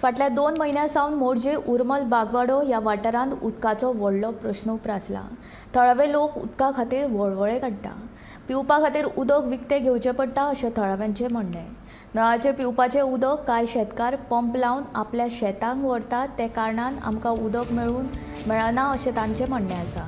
फाटल्या 2 म्हयन्यांसावन मोरजे उर्मल बागवाडो ह्या वाठारांत उदकाचो व्हडलो प्रस्न उप्रासला। थळावे लोक उदका खातीर वळवळे काडटा। पिवपा खातीर उदक विकतें घेवचें पडटा अशें थळाव्यांचें म्हणणें। नळाचें पिवपाचें उदक कांय शेतकार पंप लावन आपल्या शेतांक व्हरतात ते कारणान आमकां उदक मेळना अशें तांचें म्हणणें आसा।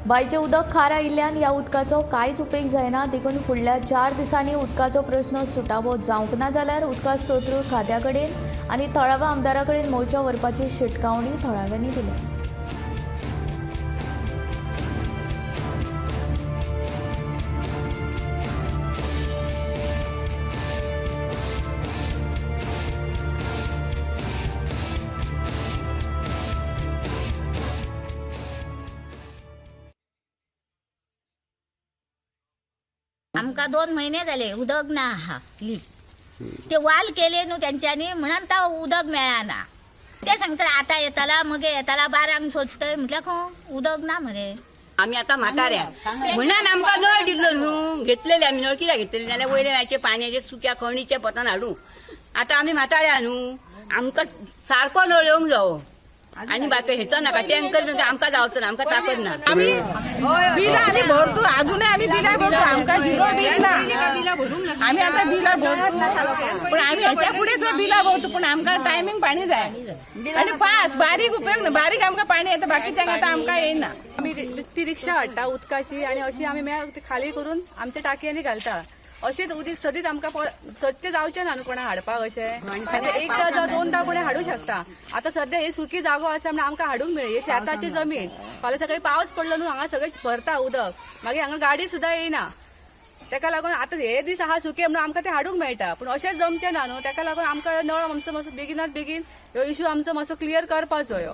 बांयचें उदक खार आयिल्ल्यान ह्या उदकाचो कांयच उपेग जायना, देखून फुडल्या 4 दिसांनी उदकाचो प्रस्न सुटावो जावंक ना जाल्यार उदका स्तोत्र खात्या कडेन आनी थळाव्या आमदारा कडेन मोर्चा व्हरपाची शिटकावणी थळाव्यांनी दिल्या। आमकां 2 महिने जाले उदक ना आहा ते वाल केले न्हू त्यांच्यानी म्हणून ता उदक मेळना। ते सांगता आता येताला मगे येताला 12 सोडटय म्हटल्यार खंय उदक ना मरे। आम्ही आता म्हाताऱ्या म्हणून आमकां नळ दिल्लो न्हू, घेतलेले आमी नळ कित्याक घेतलेले नाल्यार वयले नायचे पाण्याचे सुक्या खणीचे पोतान हाडूं। आता आमी म्हाताऱ्या न्हू, आमकां सारको नळ येवंक जावो आणि बाकी हेचो नाका टँकर आमकां जावचो ना, आमकां ताकद ना। आम्ही बिल आम्ही भरतो, अजूनही आम्ही बिला भरतो, आमकां झिरो बिल ना। आम्ही आता बिला भरतो पण आम्ही ह्याच्या पुढे सुद्धा बिला भरतो, पण आमकां टायमिंग पाणी जाय आणि फास्ट बारीक उपयोग ना, बारीक आमकां पाणी येता, बाकीच्यांक आता आमकां येना। आम्ही ती रिक्षा हाडटा उदकाची आणि अशी आम्ही मेळ खाली करून आमच्या टाकयांनी घालता। अशेंच उदीक सदीच आमकां सदचें जावचें ना न्हू कोणा हाडपाक अशें, एकदा जावं 2दा कोणें हाडूं शकता। आता सध्या हे सुकी जागो आसा म्हणून आमकां हाडूंक मेळ्ळी, हे शेताची जमीन। फाल्यां सकाळी पावस पडलो न्हू हांगा सगळें भरता उदक, मागीर हांगा गाडी सुद्धा येना। तेका लागून आता हे दीस आहा सुके म्हणून आमकां ते हाडूंक मेळटा, पण अशेंच जमचें ना न्हू। तेका लागून आमकां नळ आमचो मातसो बेगिनात बेगीन ह्यो इश्यू आमचो मातसो क्लियर करपाचो ह्यो।